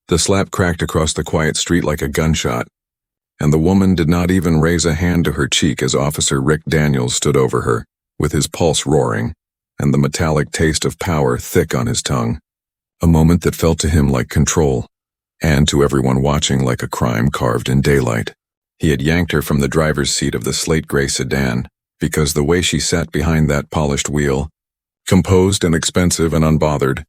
The slap cracked across the quiet street like a gunshot, and the woman did not even raise a hand to her cheek as Officer Rick Daniels stood over her, with his pulse roaring, and the metallic taste of power thick on his tongue. A moment that felt to him like control, and to everyone watching like a crime carved in daylight. He had yanked her from the driver's seat of the slate-gray sedan, because the way she sat behind that polished wheel, composed and expensive and unbothered,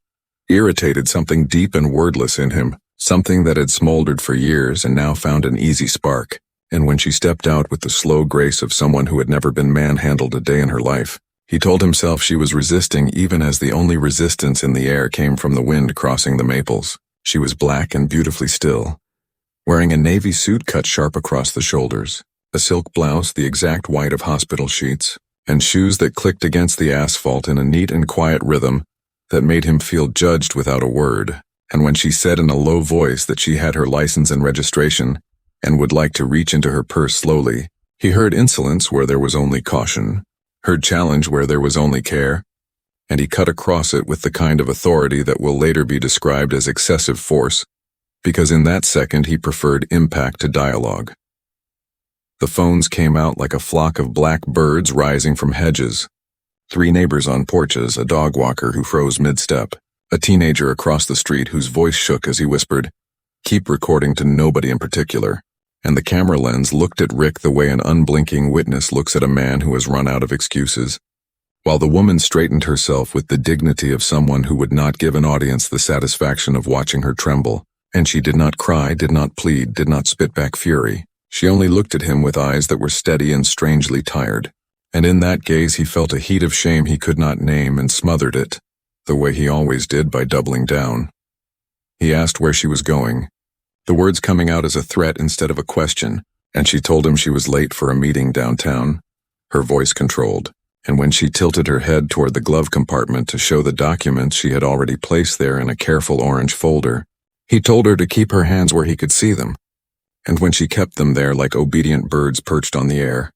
irritated something deep and wordless in him, something that had smoldered for years and now found an easy spark. And when she stepped out with the slow grace of someone who had never been manhandled a day in her life, he told himself she was resisting even as the only resistance in the air came from the wind crossing the maples. She was black and beautifully still, wearing a navy suit cut sharp across the shoulders, a silk blouse the exact white of hospital sheets, and shoes that clicked against the asphalt in a neat and quiet rhythm that made him feel judged without a word. And when she said in a low voice that she had her license and registration and would like to reach into her purse slowly, he heard insolence where there was only caution, heard challenge where there was only care, and he cut across it with the kind of authority that will later be described as excessive force, because in that second he preferred impact to dialogue. The phones came out like a flock of black birds rising from hedges. 3 neighbors on porches, a dog walker who froze mid-step, a teenager across the street whose voice shook as he whispered, "Keep recording," to nobody in particular, and the camera lens looked at Rick the way an unblinking witness looks at a man who has run out of excuses, while the woman straightened herself with the dignity of someone who would not give an audience the satisfaction of watching her tremble, and she did not cry, did not plead, did not spit back fury. She only looked at him with eyes that were steady and strangely tired, and in that gaze he felt a heat of shame he could not name and smothered it, the way he always did by doubling down. He asked where she was going, the words coming out as a threat instead of a question, and she told him she was late for a meeting downtown, her voice controlled, and when she tilted her head toward the glove compartment to show the documents she had already placed there in a careful orange folder, he told her to keep her hands where he could see them, and when she kept them there like obedient birds perched on the air,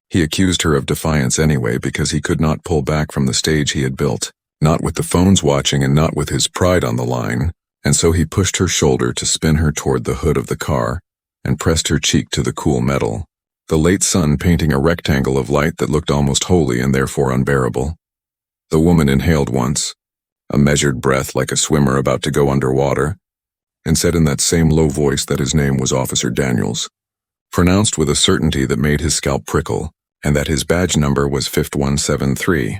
he accused her of defiance anyway because he could not pull back from the stage he had built, not with the phones watching and not with his pride on the line, and so he pushed her shoulder to spin her toward the hood of the car and pressed her cheek to the cool metal, the late sun painting a rectangle of light that looked almost holy and therefore unbearable. The woman inhaled once, a measured breath like a swimmer about to go underwater, and said in that same low voice that his name was Officer Daniels, pronounced with a certainty that made his scalp prickle, and that his badge number was 5173,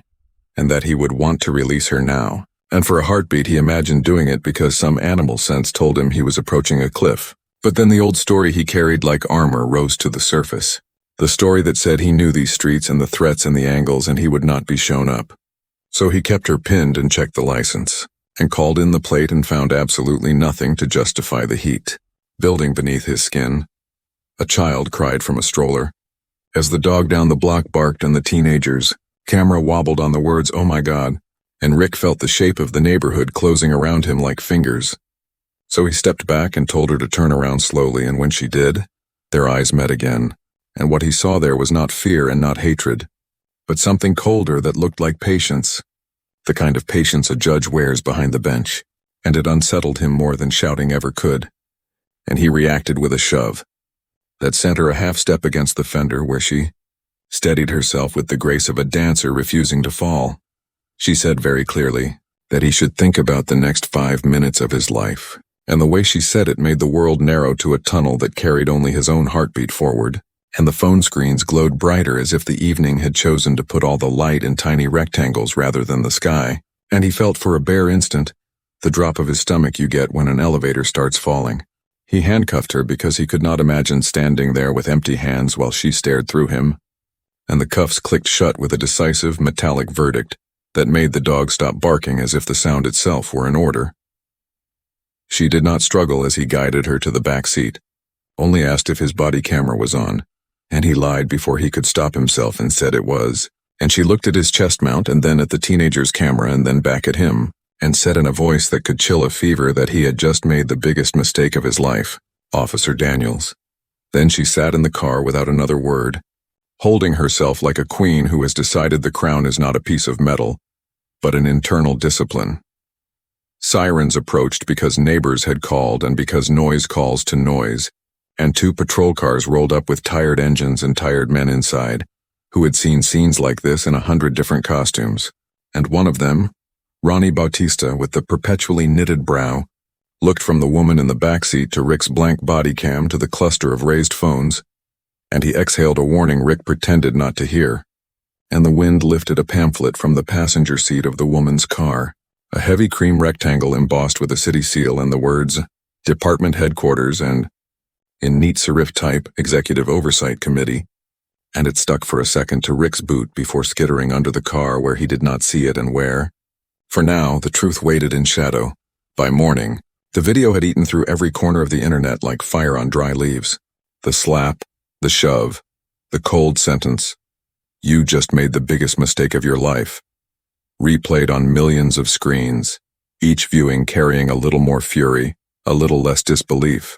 and that he would want to release her now, and for a heartbeat he imagined doing it because some animal sense told him he was approaching a cliff. But then the old story he carried like armor rose to the surface, the story that said he knew these streets and the threats and the angles and he would not be shown up. So he kept her pinned and checked the license, and called in the plate and found absolutely nothing to justify the heat building beneath his skin. A child cried from a stroller. As the dog down the block barked and the teenagers' camera wobbled on the words, "Oh my God," and Rick felt the shape of the neighborhood closing around him like fingers. So he stepped back and told her to turn around slowly, and when she did, their eyes met again, and what he saw there was not fear and not hatred, but something colder that looked like patience, the kind of patience a judge wears behind the bench, and it unsettled him more than shouting ever could, and he reacted with a shove that sent her a half-step against the fender where she steadied herself with the grace of a dancer refusing to fall. She said very clearly that he should think about the next 5 minutes of his life, and the way she said it made the world narrow to a tunnel that carried only his own heartbeat forward, and the phone screens glowed brighter as if the evening had chosen to put all the light in tiny rectangles rather than the sky, and he felt for a bare instant the drop of his stomach you get when an elevator starts falling. He handcuffed her because he could not imagine standing there with empty hands while she stared through him, and the cuffs clicked shut with a decisive, metallic verdict that made the dog stop barking as if the sound itself were an order. She did not struggle as he guided her to the back seat, only asked if his body camera was on, and he lied before he could stop himself and said it was, and she looked at his chest mount and then at the teenager's camera and then back at him, and said in a voice that could chill a fever that he had just made the biggest mistake of his life, "Officer Daniels." Then she sat in the car without another word, holding herself like a queen who has decided the crown is not a piece of metal, but an internal discipline. Sirens approached because neighbors had called and because noise calls to noise, and 2 patrol cars rolled up with tired engines and tired men inside, who had seen scenes like this in 100 different costumes. And one of them, Ronnie Bautista with the perpetually knitted brow, looked from the woman in the backseat to Rick's blank body cam to the cluster of raised phones, and he exhaled a warning Rick pretended not to hear. And the wind lifted a pamphlet from the passenger seat of the woman's car, a heavy cream rectangle embossed with a city seal and the words, Department Headquarters and, in neat serif type, Executive Oversight Committee, and it stuck for a second to Rick's boot before skittering under the car where he did not see it and where. For now, the truth waited in shadow. By morning, the video had eaten through every corner of the internet like fire on dry leaves. The slap, the shove, the cold sentence, "You just made the biggest mistake of your life," replayed on millions of screens, each viewing carrying a little more fury, a little less disbelief.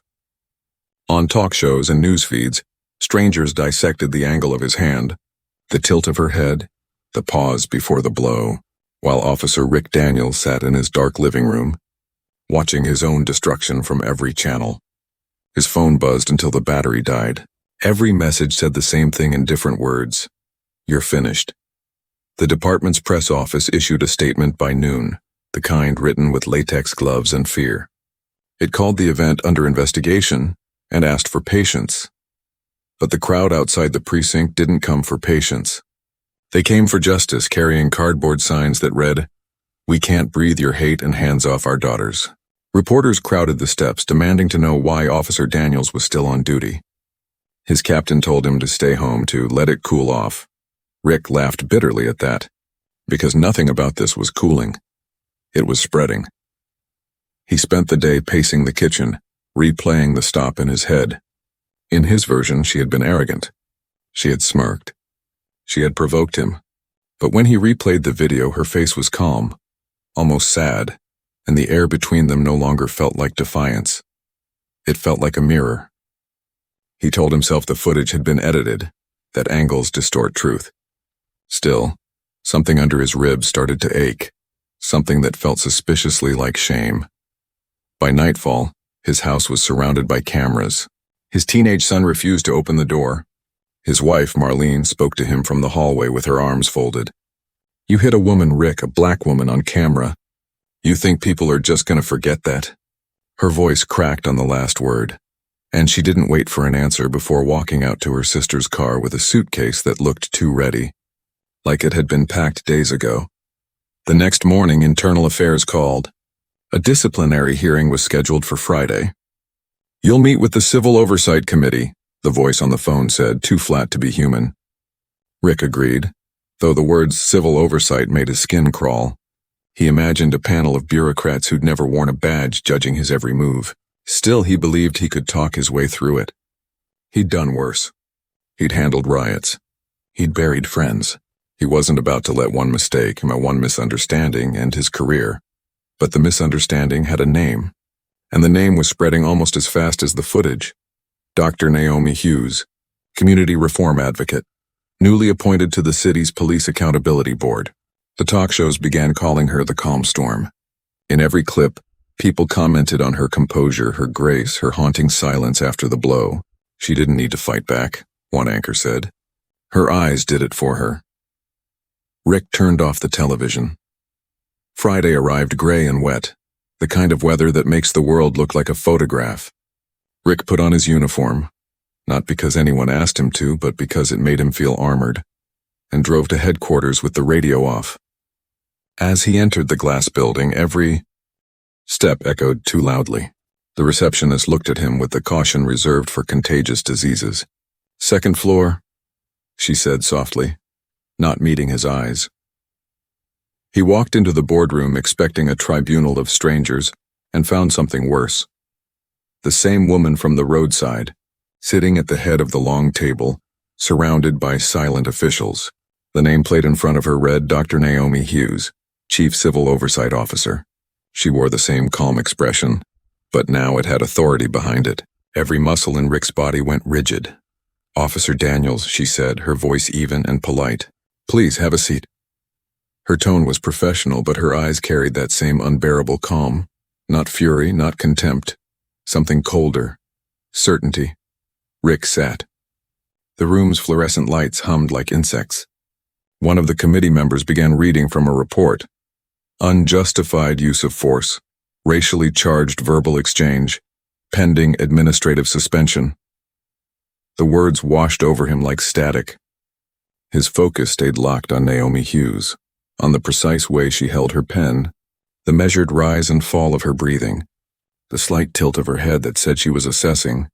On talk shows and news feeds, strangers dissected the angle of his hand, the tilt of her head, the pause before the blow, while Officer Rick Daniels sat in his dark living room, watching his own destruction from every channel. His phone buzzed until the battery died. Every message said the same thing in different words. "You're finished." The department's press office issued a statement by noon, the kind written with latex gloves and fear. It called the event under investigation and asked for patience. But the crowd outside the precinct didn't come for patience. They came for justice, carrying cardboard signs that read, "We can't breathe your hate and hands off our daughters." Reporters crowded the steps, demanding to know why Officer Daniels was still on duty. His captain told him to stay home, to let it cool off. Rick laughed bitterly at that, because nothing about this was cooling. It was spreading. He spent the day pacing the kitchen, replaying the stop in his head. In his version, she had been arrogant. She had smirked. She had provoked him. But when he replayed the video, her face was calm, almost sad, and the air between them no longer felt like defiance. It felt like a mirror. He told himself the footage had been edited, that angles distort truth. Still, something under his ribs started to ache, something that felt suspiciously like shame. By nightfall, his house was surrounded by cameras. His teenage son refused to open the door. His wife, Marlene, spoke to him from the hallway with her arms folded. "You hit a woman, Rick, a black woman, on camera. You think people are just going to forget that?" Her voice cracked on the last word, and she didn't wait for an answer before walking out to her sister's car with a suitcase that looked too ready, like it had been packed days ago. The next morning, Internal Affairs called. A disciplinary hearing was scheduled for Friday. "You'll meet with the Civil Oversight Committee," the voice on the phone said, too flat to be human. Rick agreed, though the words civil oversight made his skin crawl. He imagined a panel of bureaucrats who'd never worn a badge judging his every move. Still, he believed he could talk his way through it. He'd done worse. He'd handled riots. He'd buried friends. He wasn't about to let one mistake, one misunderstanding, end his career. But the misunderstanding had a name, and the name was spreading almost as fast as the footage. Dr. Naomi Hughes, community reform advocate, newly appointed to the city's Police Accountability Board. The talk shows began calling her the Calm Storm. In every clip, people commented on her composure, her grace, her haunting silence after the blow. She didn't need to fight back, one anchor said. Her eyes did it for her. Rick turned off the television. Friday arrived gray and wet, the kind of weather that makes the world look like a photograph. Rick put on his uniform, not because anyone asked him to, but because it made him feel armored, and drove to headquarters with the radio off. As he entered the glass building, every step echoed too loudly. The receptionist looked at him with the caution reserved for contagious diseases. "Second floor," she said softly, not meeting his eyes. He walked into the boardroom expecting a tribunal of strangers and found something worse. The same woman from the roadside, sitting at the head of the long table, surrounded by silent officials. The nameplate in front of her read Dr. Naomi Hughes, Chief Civil Oversight Officer. She wore the same calm expression, but now it had authority behind it. Every muscle in Rick's body went rigid. "Officer Daniels," she said, her voice even and polite. "Please have a seat." Her tone was professional, but her eyes carried that same unbearable calm. Not fury, not contempt. Something colder. Certainty. Rick sat. The room's fluorescent lights hummed like insects. One of the committee members began reading from a report. Unjustified use of force. Racially charged verbal exchange. Pending administrative suspension. The words washed over him like static. His focus stayed locked on Naomi Hughes, on the precise way she held her pen, the measured rise and fall of her breathing, the slight tilt of her head that said she was assessing,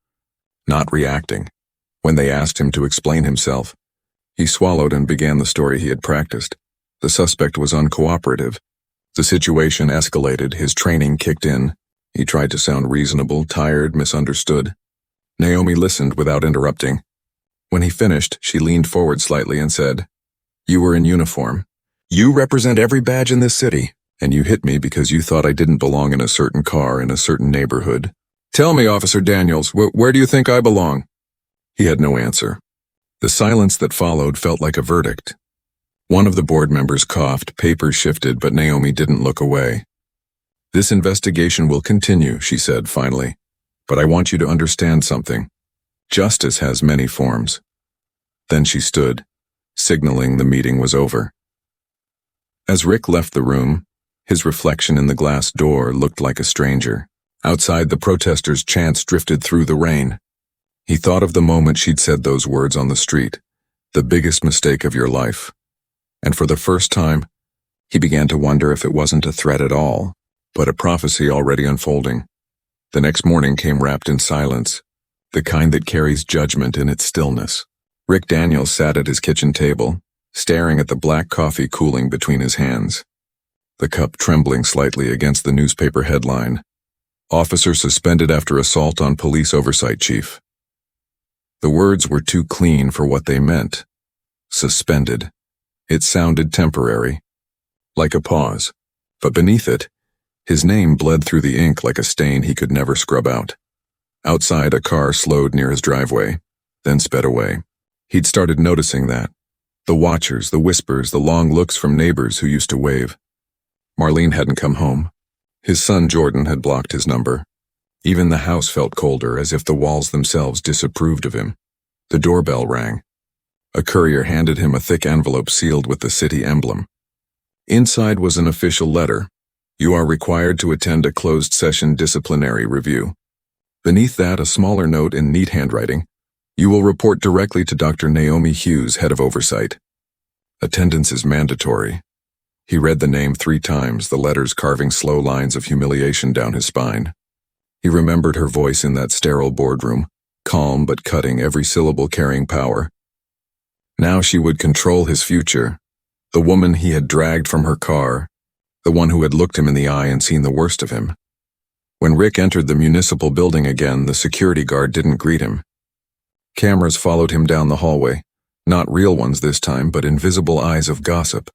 not reacting. When they asked him to explain himself, he swallowed and began the story he had practiced. The suspect was uncooperative. The situation escalated, his training kicked in. He tried to sound reasonable, tired, misunderstood. Naomi listened without interrupting. When he finished, she leaned forward slightly and said, "You were in uniform. You represent every badge in this city, and you hit me because you thought I didn't belong in a certain car in a certain neighborhood. Tell me, Officer Daniels, where do you think I belong?" He had no answer. The silence that followed felt like a verdict. One of the board members coughed, papers shifted, but Naomi didn't look away. "This investigation will continue," she said finally. "But I want you to understand something. Justice has many forms." Then she stood, signaling the meeting was over. As Rick left the room, his reflection in the glass door looked like a stranger. Outside, the protesters' chants drifted through the rain. He thought of the moment she'd said those words on the street, the biggest mistake of your life. And for the first time, he began to wonder if it wasn't a threat at all, but a prophecy already unfolding. The next morning came wrapped in silence, the kind that carries judgment in its stillness. Rick Daniels sat at his kitchen table, staring at the black coffee cooling between his hands, the cup trembling slightly against the newspaper headline, "Officer suspended after assault on police oversight chief." The words were too clean for what they meant. Suspended. It sounded temporary, like a pause, but beneath it, his name bled through the ink like a stain he could never scrub out. Outside, a car slowed near his driveway, then sped away. He'd started noticing that. The watchers, the whispers, the long looks from neighbors who used to wave. Marlene hadn't come home. His son Jordan had blocked his number. Even the house felt colder, as if the walls themselves disapproved of him. The doorbell rang. A courier handed him a thick envelope sealed with the city emblem. Inside was an official letter. "You are required to attend a closed-session disciplinary review." Beneath that, a smaller note in neat handwriting. "You will report directly to Dr. Naomi Hughes, head of oversight. Attendance is mandatory." He read the name 3 times, the letters carving slow lines of humiliation down his spine. He remembered her voice in that sterile boardroom, calm but cutting, every syllable carrying power. Now she would control his future, the woman he had dragged from her car, the one who had looked him in the eye and seen the worst of him. When Rick entered the municipal building again, the security guard didn't greet him. Cameras followed him down the hallway, not real ones this time, but invisible eyes of gossip.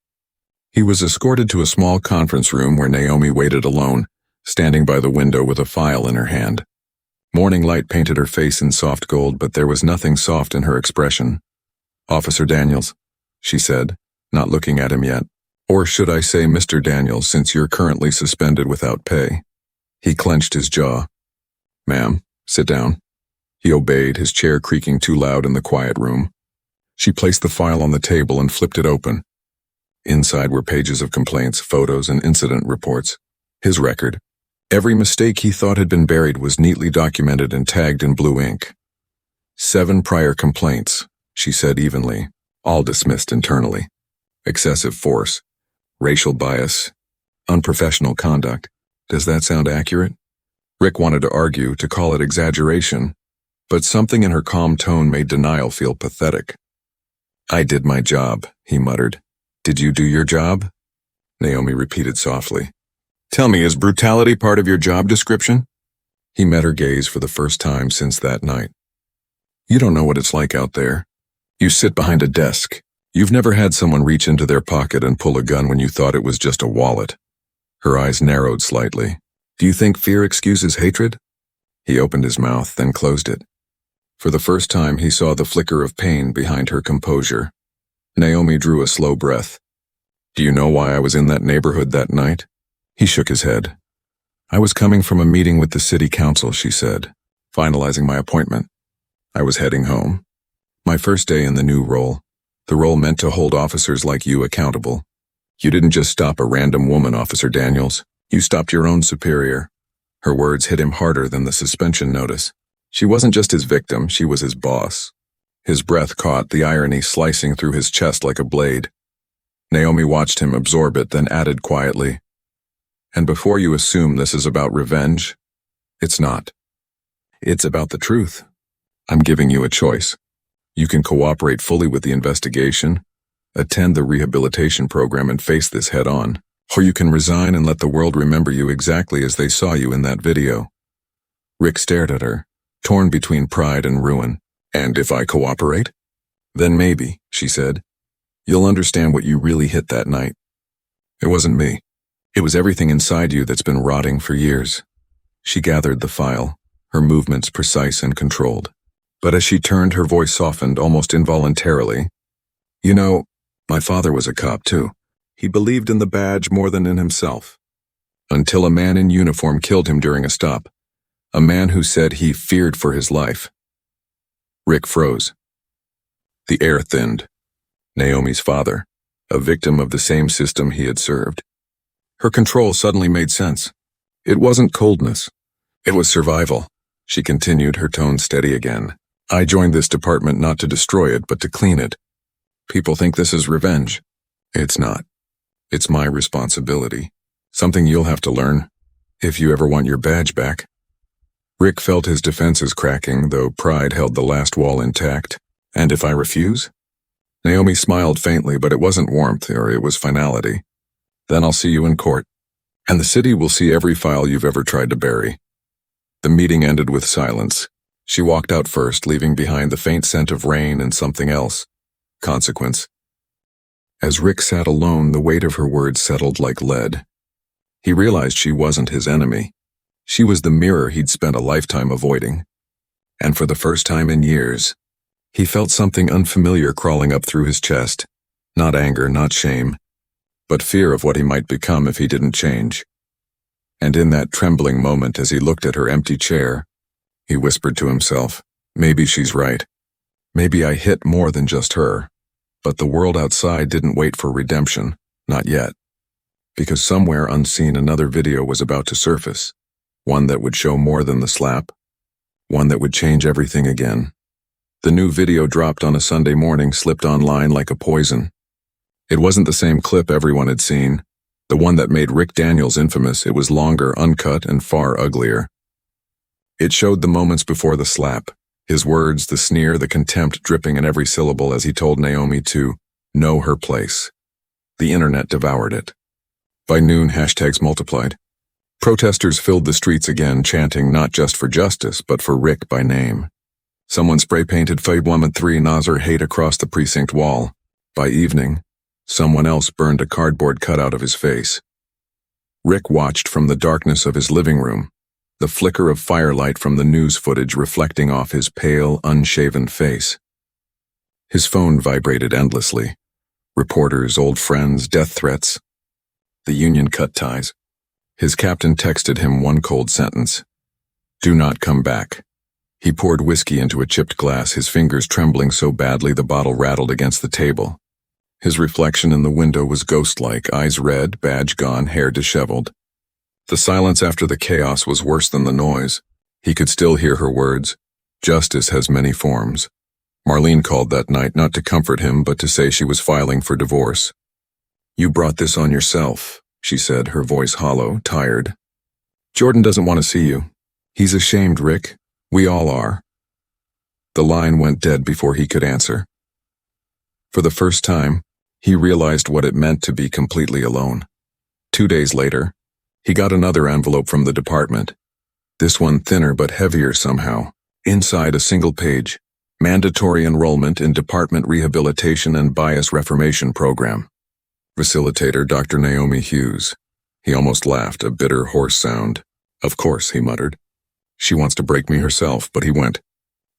He was escorted to a small conference room where Naomi waited alone, standing by the window with a file in her hand. Morning light painted her face in soft gold, but there was nothing soft in her expression. "Officer Daniels," she said, not looking at him yet. "Or should I say Mr. Daniels, since you're currently suspended without pay." He clenched his jaw. "Ma'am, sit down." He obeyed, his chair creaking too loud in the quiet room. She placed the file on the table and flipped it open. Inside were pages of complaints, photos, and incident reports. His record. Every mistake he thought had been buried was neatly documented and tagged in blue ink. 7 prior complaints, she said evenly, all dismissed internally. Excessive force, racial bias, unprofessional conduct. Does that sound accurate? Rick wanted to argue, to call it exaggeration, but something in her calm tone made denial feel pathetic. "I did my job," he muttered. "Did you do your job?" Naomi repeated softly. "Tell me, is brutality part of your job description?" He met her gaze for the first time since that night. "You don't know what it's like out there. You sit behind a desk. You've never had someone reach into their pocket and pull a gun when you thought it was just a wallet." Her eyes narrowed slightly. "Do you think fear excuses hatred?" He opened his mouth, then closed it. For the first time, he saw the flicker of pain behind her composure. Naomi drew a slow breath. Do you know why I was in that neighborhood that night? He shook his head. I was coming from a meeting with the city council, she said, finalizing my appointment. I was heading home. My first day in the new role, the role meant to hold officers like you accountable. You didn't just stop a random woman, Officer Daniels. You stopped your own superior. Her words hit him harder than the suspension notice. She wasn't just his victim, she was his boss. His breath caught, the irony slicing through his chest like a blade. Naomi watched him absorb it, then added quietly, "And before you assume this is about revenge, it's not. It's about the truth. I'm giving you a choice. You can cooperate fully with the investigation, attend the rehabilitation program and face this head on, or you can resign and let the world remember you exactly as they saw you in that video." Rick stared at her, torn between pride and ruin. "And if I cooperate?" "Then maybe," she said, "you'll understand what you really hit that night. It wasn't me. It was everything inside you that's been rotting for years." She gathered the file, her movements precise and controlled. But as she turned, her voice softened almost involuntarily. "You know, my father was a cop too. He believed in the badge more than in himself. Until a man in uniform killed him during a stop. A man who said he feared for his life." Rick froze. The air thinned. Naomi's father, a victim of the same system he had served. Her control suddenly made sense. It wasn't coldness. It was survival. She continued, her tone steady again. "I joined this department not to destroy it, but to clean it. People think this is revenge. It's not. It's my responsibility. Something you'll have to learn, if you ever want your badge back." Rick felt his defenses cracking, though pride held the last wall intact. "And if I refuse?" Naomi smiled faintly, but it wasn't warmth, or it was finality. "Then I'll see you in court. And the city will see every file you've ever tried to bury." The meeting ended with silence. She walked out first, leaving behind the faint scent of rain and something else. Consequence. As Rick sat alone, the weight of her words settled like lead. He realized she wasn't his enemy. She was the mirror he'd spent a lifetime avoiding. And for the first time in years, he felt something unfamiliar crawling up through his chest. Not anger, not shame, but fear of what he might become if he didn't change. And in that trembling moment, as he looked at her empty chair, he whispered to himself, "Maybe she's right. Maybe I hit more than just her." But the world outside didn't wait for redemption, not yet. Because somewhere unseen another video was about to surface, one that would show more than the slap, one that would change everything again. The new video dropped on a Sunday morning, slipped online like a poison. It wasn't the same clip everyone had seen, the one that made Rick Daniels infamous. It was longer, uncut, and far uglier. It showed the moments before the slap, his words, the sneer, the contempt dripping in every syllable as he told Naomi to know her place. The internet devoured it. By noon, hashtags multiplied. Protesters filled the streets again, chanting not just for justice, but for Rick by name. Someone spray-painted Fab 3 Nasr hate across the precinct wall. By evening, someone else burned a cardboard cutout of his face. Rick watched from the darkness of his living room, the flicker of firelight from the news footage reflecting off his pale, unshaven face. His phone vibrated endlessly. Reporters, old friends, death threats. The union cut ties. His captain texted him one cold sentence. "Do not come back." He poured whiskey into a chipped glass, his fingers trembling so badly the bottle rattled against the table. His reflection in the window was ghost-like, eyes red, badge gone, hair disheveled. The silence after the chaos was worse than the noise. He could still hear her words. "Justice has many forms." Marlene called that night, not to comfort him, but to say she was filing for divorce. "You brought this on yourself," she said, her voice hollow, tired. "Jordan doesn't want to see you. He's ashamed, Rick. We all are." The line went dead before he could answer. For the first time, he realized what it meant to be completely alone. 2 days later, he got another envelope from the department. This one thinner but heavier somehow. Inside, a single page. Mandatory enrollment in Department Rehabilitation and Bias Reformation Program. Facilitator Dr. Naomi Hughes. He almost laughed, a bitter, hoarse sound. "Of course," he muttered. "She wants to break me herself," but he went.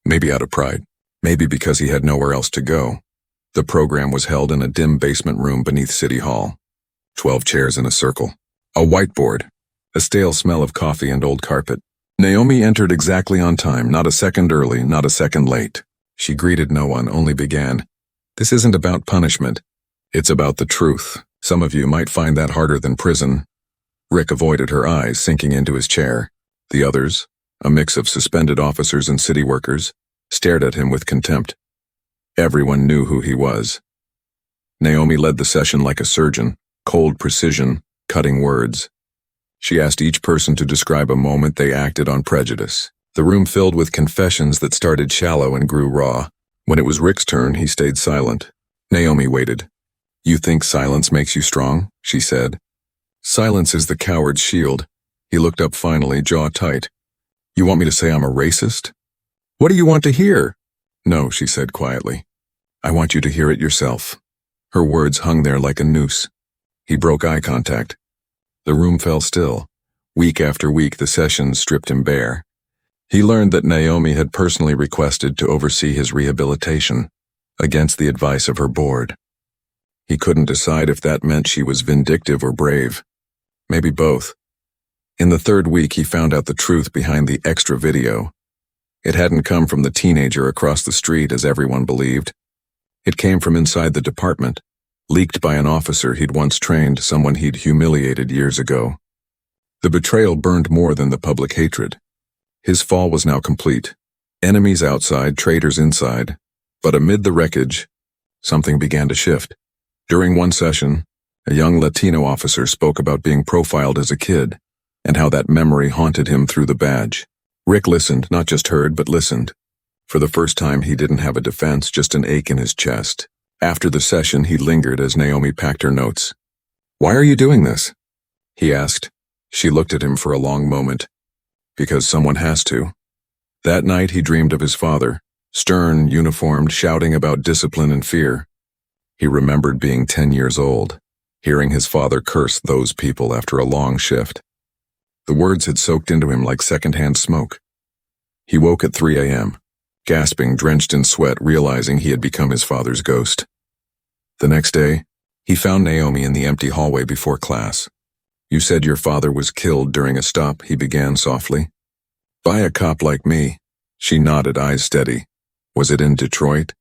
Maybe out of pride. Maybe because he had nowhere else to go. The program was held in a dim basement room beneath City Hall. 12 chairs in a circle. A whiteboard. A stale smell of coffee and old carpet. Naomi entered exactly on time, not a second early, not a second late. She greeted no one, only began. This isn't about punishment. It's about the truth. Some of you might find that harder than prison. Rick avoided her eyes, sinking into his chair. The others, a mix of suspended officers and city workers, stared at him with contempt. Everyone knew who he was. Naomi led the session like a surgeon, cold precision, cutting words. She asked each person to describe a moment they acted on prejudice. The room filled with confessions that started shallow and grew raw. When it was Rick's turn, he stayed silent. Naomi waited. "You think silence makes you strong?" she said. "Silence is the coward's shield." He looked up finally, jaw tight. "You want me to say I'm a racist?" "What do you want to hear?" "No," she said quietly. "I want you to hear it yourself." Her words hung there like a noose. He broke eye contact. The room fell still. Week after week, the sessions stripped him bare. He learned that Naomi had personally requested to oversee his rehabilitation, against the advice of her board. He couldn't decide if that meant she was vindictive or brave. Maybe both. In the third week, he found out the truth behind the extra video. It hadn't come from the teenager across the street, as everyone believed. It came from inside the department, leaked by an officer he'd once trained, someone he'd humiliated years ago. The betrayal burned more than the public hatred. His fall was now complete. Enemies outside, traitors inside. But amid the wreckage, something began to shift. During one session, a young Latino officer spoke about being profiled as a kid, and how that memory haunted him through the badge. Rick listened, not just heard, but listened. For the first time, he didn't have a defense, just an ache in his chest. After the session, he lingered as Naomi packed her notes. "Why are you doing this?" he asked. She looked at him for a long moment. "Because someone has to." That night, he dreamed of his father, stern, uniformed, shouting about discipline and fear. He remembered being 10 years old, hearing his father curse those people after a long shift. The words had soaked into him like secondhand smoke. He woke at 3 a.m., gasping, drenched in sweat, realizing he had become his father's ghost. The next day, he found Naomi in the empty hallway before class. "You said your father was killed during a stop," he began softly. "By a cop like me." She nodded, eyes steady. "Was it in Detroit?"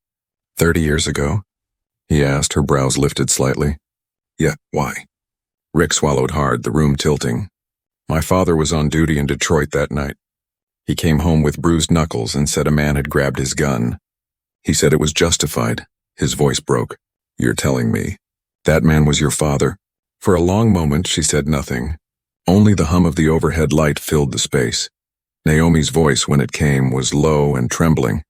30 years ago?" he asked, her brows lifted slightly. "Yeah, why?" Rick swallowed hard, the room tilting. "My father was on duty in Detroit that night. He came home with bruised knuckles and said a man had grabbed his gun. He said it was justified." His voice broke. "You're telling me that man was your father?" For a long moment, she said nothing. Only the hum of the overhead light filled the space. Naomi's voice, when it came, was low and trembling.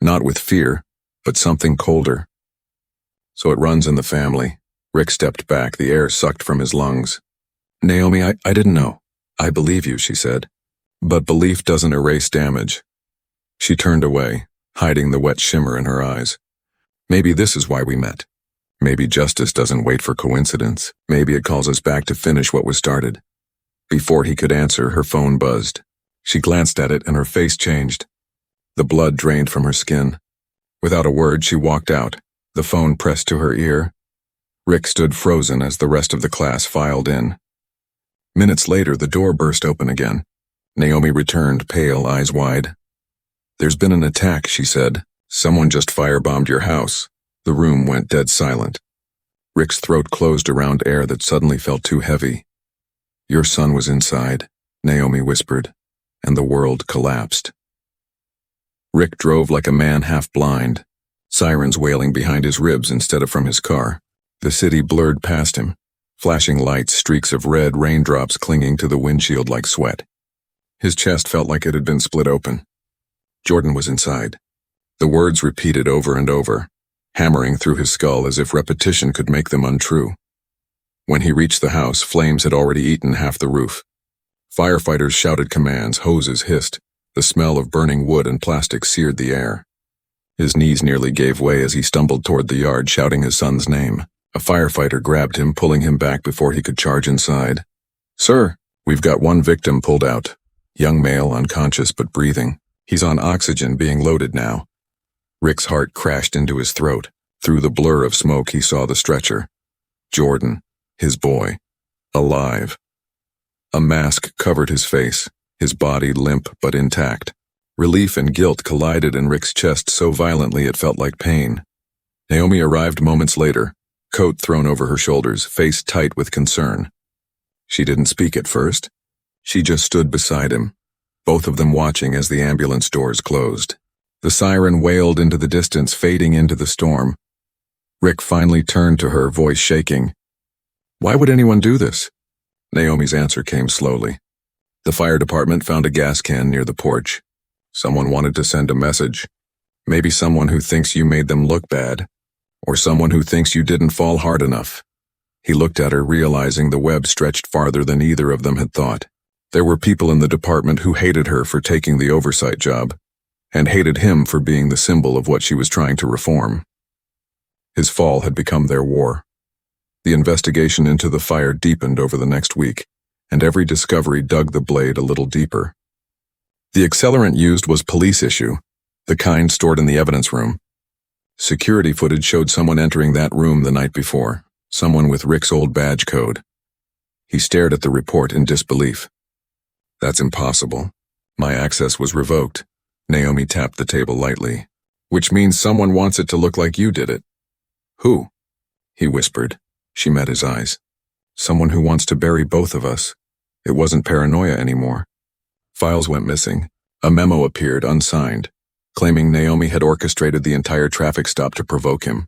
Not with fear, but something colder. "So it runs in the family." Rick stepped back, the air sucked from his lungs. "Naomi, I didn't know." "I believe you," she said. "But belief doesn't erase damage." She turned away, hiding the wet shimmer in her eyes. "Maybe this is why we met. Maybe justice doesn't wait for coincidence. Maybe it calls us back to finish what was started." Before he could answer, her phone buzzed. She glanced at it and her face changed. The blood drained from her skin. Without a word, she walked out, the phone pressed to her ear. Rick stood frozen as the rest of the class filed in. Minutes later, the door burst open again. Naomi returned, pale, eyes wide. "There's been an attack," she said. "Someone just firebombed your house." The room went dead silent. Rick's throat closed around air that suddenly felt too heavy. "Your son was inside," Naomi whispered, and the world collapsed. Rick drove like a man half blind, sirens wailing behind his ribs instead of from his car. The city blurred past him, flashing lights, streaks of red, raindrops clinging to the windshield like sweat. His chest felt like it had been split open. Jordan was inside. The words repeated over and over, hammering through his skull as if repetition could make them untrue. When he reached the house, flames had already eaten half the roof. Firefighters shouted commands, hoses hissed. The smell of burning wood and plastic seared the air. His knees nearly gave way as he stumbled toward the yard, shouting his son's name. A firefighter grabbed him, pulling him back before he could charge inside. "Sir, we've got one victim pulled out. Young male, unconscious but breathing. He's on oxygen, being loaded now." Rick's heart crashed into his throat. Through the blur of smoke, he saw the stretcher. Jordan, his boy, alive. A mask covered his face, his body limp but intact. Relief and guilt collided in Rick's chest so violently it felt like pain. Naomi arrived moments later, coat thrown over her shoulders, face tight with concern. She didn't speak at first. She just stood beside him, both of them watching as the ambulance doors closed. The siren wailed into the distance, fading into the storm. Rick finally turned to her, voice shaking. "Why would anyone do this?" Naomi's answer came slowly. "The fire department found a gas can near the porch. Someone wanted to send a message. Maybe someone who thinks you made them look bad, or someone who thinks you didn't fall hard enough." He looked at her, realizing the web stretched farther than either of them had thought. There were people in the department who hated her for taking the oversight job, and hated him for being the symbol of what she was trying to reform. His fall had become their war. The investigation into the fire deepened over the next week, and every discovery dug the blade a little deeper. The accelerant used was police issue, the kind stored in the evidence room. Security footage showed someone entering that room the night before, someone with Rick's old badge code. He stared at the report in disbelief. "That's impossible. My access was revoked." Naomi tapped the table lightly. "Which means someone wants it to look like you did it." "Who?" he whispered. She met his eyes. "Someone who wants to bury both of us." It wasn't paranoia anymore. Files went missing. A memo appeared unsigned, claiming Naomi had orchestrated the entire traffic stop to provoke him.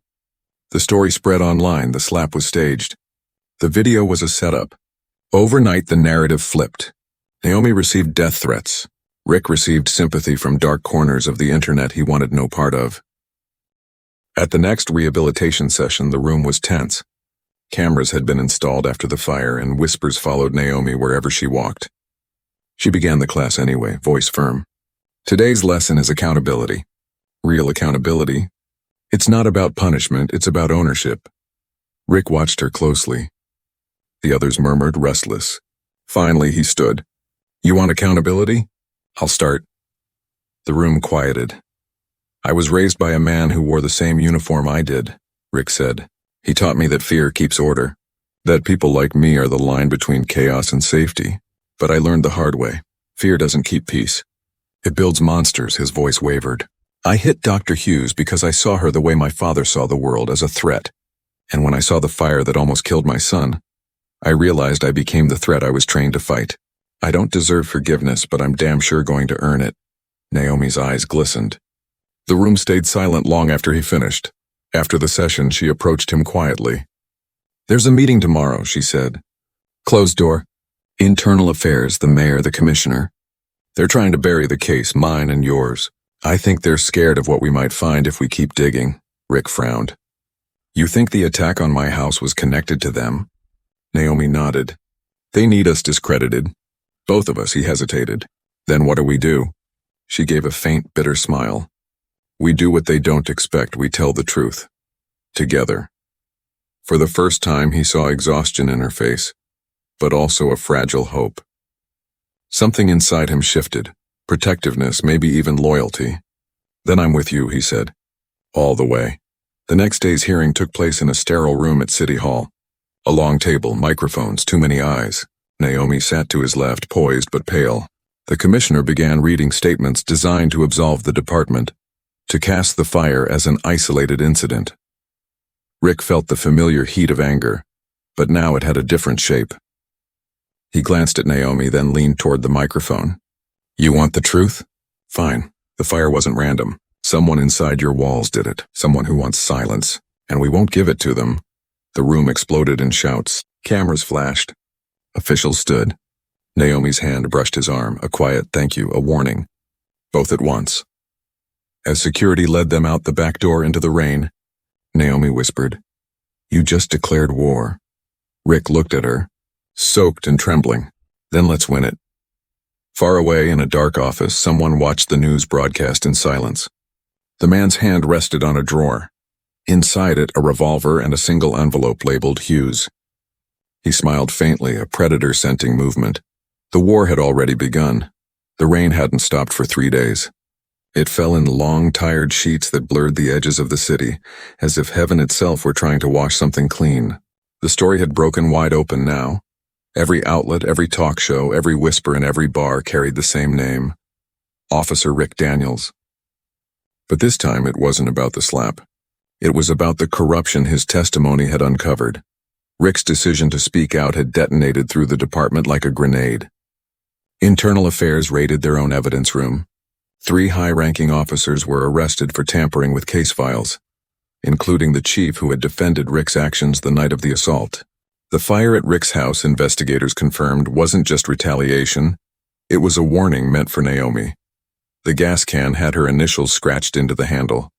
The story spread online. The slap was staged. The video was a setup. Overnight, the narrative flipped. Naomi received death threats. Rick received sympathy from dark corners of the internet he wanted no part of. At the next rehabilitation session, the room was tense. Cameras had been installed after the fire, and whispers followed Naomi wherever she walked. She began the class anyway, voice firm. "Today's lesson is accountability. Real accountability. It's not about punishment, it's about ownership." Rick watched her closely. The others murmured, restless. Finally, he stood. "You want accountability? I'll start." The room quieted. "I was raised by a man who wore the same uniform I did," Rick said. "He taught me that fear keeps order, that people like me are the line between chaos and safety. But I learned the hard way. Fear doesn't keep peace. It builds monsters." His voice wavered. "I hit Dr. Hughes because I saw her the way my father saw the world, as a threat. And when I saw the fire that almost killed my son, I realized I became the threat I was trained to fight. I don't deserve forgiveness, but I'm damn sure going to earn it." Naomi's eyes glistened. The room stayed silent long after he finished. After the session, she approached him quietly. "There's a meeting tomorrow," she said. "Closed door. Internal affairs, the mayor, the commissioner. They're trying to bury the case, mine and yours. I think they're scared of what we might find if we keep digging." Rick frowned. "You think the attack on my house was connected to them?" Naomi nodded. "They need us discredited. Both of us," he hesitated. "Then what do we do?" She gave a faint, bitter smile. "We do what they don't expect. We tell the truth. Together." For the first time, he saw exhaustion in her face, but also a fragile hope. Something inside him shifted, protectiveness, maybe even loyalty. "Then I'm with you," he said. "All the way." The next day's hearing took place in a sterile room at City Hall. A long table, microphones, too many eyes. Naomi sat to his left, poised but pale. The commissioner began reading statements designed to absolve the department, to cast the fire as an isolated incident. Rick felt the familiar heat of anger, but now it had a different shape. He glanced at Naomi, then leaned toward the microphone. "You want the truth? Fine. The fire wasn't random. Someone inside your walls did it. Someone who wants silence. And we won't give it to them." The room exploded in shouts. Cameras flashed. Officials stood. Naomi's hand brushed his arm, a quiet thank you, a warning. Both at once. As security led them out the back door into the rain, Naomi whispered, "You just declared war." Rick looked at her, soaked and trembling. "Then let's win it." Far away in a dark office, someone watched the news broadcast in silence. The man's hand rested on a drawer. Inside it, a revolver and a single envelope labeled Hughes. He smiled faintly, a predator-scenting movement. The war had already begun. The rain hadn't stopped for 3 days. It fell in long, tired sheets that blurred the edges of the city, as if heaven itself were trying to wash something clean. The story had broken wide open now. Every outlet, every talk show, every whisper in every bar carried the same name: Officer Rick Daniels. But this time it wasn't about the slap. It was about the corruption his testimony had uncovered. Rick's decision to speak out had detonated through the department like a grenade. Internal Affairs raided their own evidence room. 3 high-ranking officers were arrested for tampering with case files, including the chief who had defended Rick's actions the night of the assault. The fire at Rick's house, investigators confirmed, wasn't just retaliation. It was a warning meant for Naomi. The gas can had her initials scratched into the handle.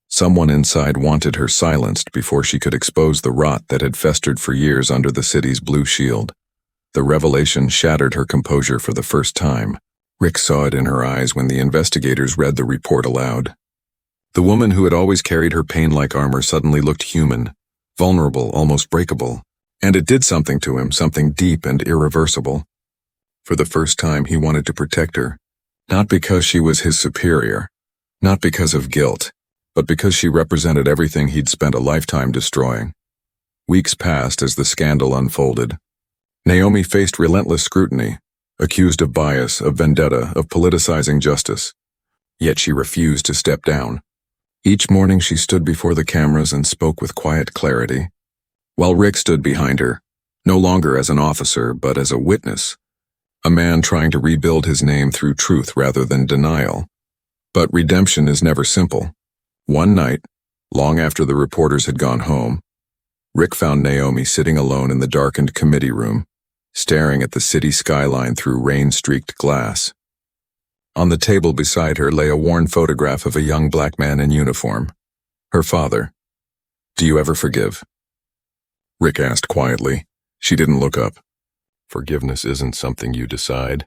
Someone inside wanted her silenced before she could expose the rot that had festered for years under the city's blue shield. The revelation shattered her composure for the first time. Rick saw it in her eyes when the investigators read the report aloud. The woman who had always carried her pain-like armor suddenly looked human, vulnerable, almost breakable. And it did something to him, something deep and irreversible. For the first time, he wanted to protect her, not because she was his superior, not because of guilt, but because she represented everything he'd spent a lifetime destroying. Weeks passed as the scandal unfolded. Naomi faced relentless scrutiny, accused of bias, of vendetta, of politicizing justice. Yet she refused to step down. Each morning she stood before the cameras and spoke with quiet clarity, while Rick stood behind her, no longer as an officer but as a witness, a man trying to rebuild his name through truth rather than denial. But redemption is never simple. One night, long after the reporters had gone home, Rick found Naomi sitting alone in the darkened committee room, staring at the city skyline through rain-streaked glass. On the table beside her lay a worn photograph of a young black man in uniform, her father. "Do you ever forgive?" Rick asked quietly. She didn't look up. "Forgiveness isn't something you decide.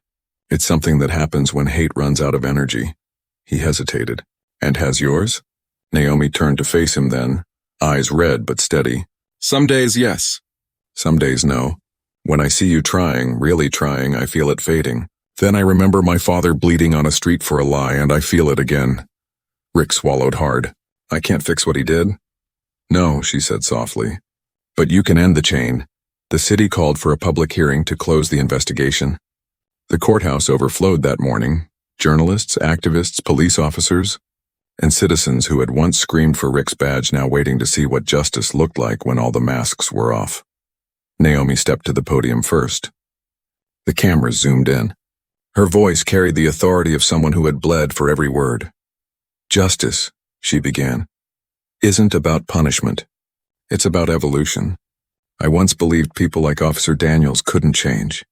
It's something that happens when hate runs out of energy." He hesitated. "And has yours?" Naomi turned to face him then, eyes red but steady. "Some days, yes. Some days, no. When I see you trying, really trying, I feel it fading. Then I remember my father bleeding on a street for a lie, and I feel it again." Rick swallowed hard. "I can't fix what he did?" "No," she said softly. "But you can end the chain." The city called for a public hearing to close the investigation. The courthouse overflowed that morning. Journalists, activists, police officers, and citizens who had once screamed for Rick's badge now waiting to see what justice looked like when all the masks were off. Naomi stepped to the podium first. The cameras zoomed in. Her voice carried the authority of someone who had bled for every word. "Justice," she began, "isn't about punishment. It's about evolution. I once believed people like Officer Daniels couldn't change,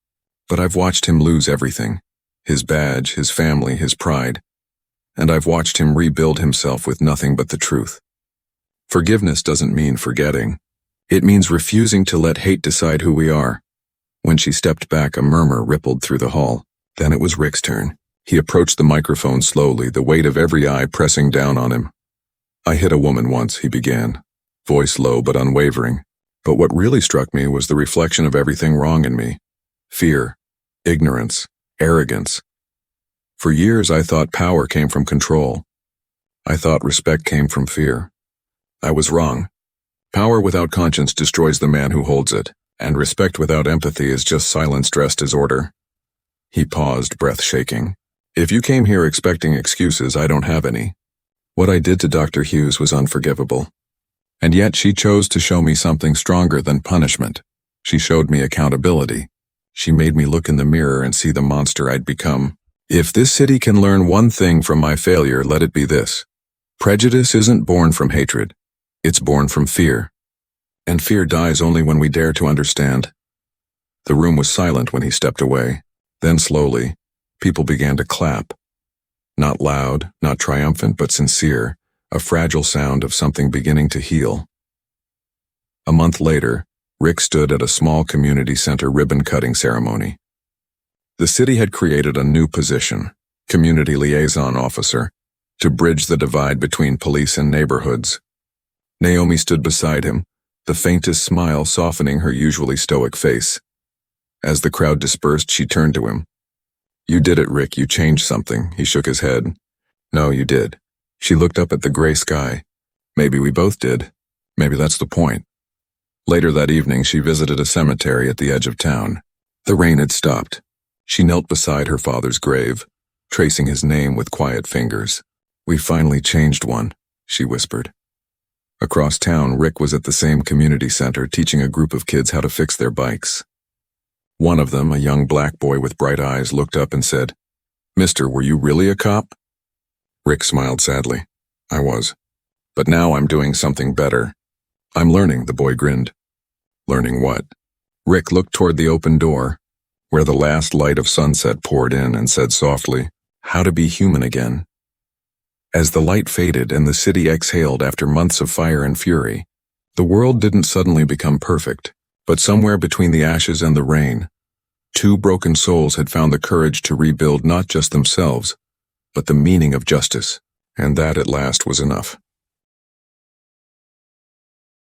but I've watched him lose everything. His badge, his family, his pride. And I've watched him rebuild himself with nothing but the truth. Forgiveness doesn't mean forgetting. It means refusing to let hate decide who we are." When she stepped back, a murmur rippled through the hall. Then it was Rick's turn. He approached the microphone slowly, the weight of every eye pressing down on him. "I hit a woman once," he began, voice low but unwavering. "But what really struck me was the reflection of everything wrong in me. Fear, ignorance, arrogance. For years I thought power came from control. I thought respect came from fear. I was wrong. Power without conscience destroys the man who holds it, and respect without empathy is just silence dressed as order." He paused, breath shaking. "If you came here expecting excuses, I don't have any. What I did to Dr. Hughes was unforgivable. And yet she chose to show me something stronger than punishment. She showed me accountability. She made me look in the mirror and see the monster I'd become. If this city can learn one thing from my failure, let it be this. Prejudice isn't born from hatred. It's born from fear. And fear dies only when we dare to understand." The room was silent when he stepped away. Then slowly, people began to clap. Not loud, not triumphant, but sincere, a fragile sound of something beginning to heal. A month later, Rick stood at a small community center ribbon-cutting ceremony. The city had created a new position, community liaison officer, to bridge the divide between police and neighborhoods. Naomi stood beside him, the faintest smile softening her usually stoic face. As the crowd dispersed, she turned to him. "You did it, Rick. You changed something." He shook his head. No, you did. She looked up at the gray sky. Maybe we both did. Maybe that's the point. Later that evening, she visited a cemetery at the edge of town. The rain had stopped. She knelt beside her father's grave, tracing his name with quiet fingers. We finally changed one, she whispered. Across town, Rick was at the same community center teaching a group of kids how to fix their bikes. One of them, a young black boy with bright eyes, looked up and said, "Mister, were you really a cop?" Rick smiled sadly. I was. But now I'm doing something better. I'm learning, the boy grinned. Learning what? Rick looked toward the open door, where the last light of sunset poured in, and said softly, "How to be human again." As the light faded and the city exhaled after months of fire and fury, the world didn't suddenly become perfect, but somewhere between the ashes and the rain, two broken souls had found the courage to rebuild not just themselves, but the meaning of justice, and that at last was enough.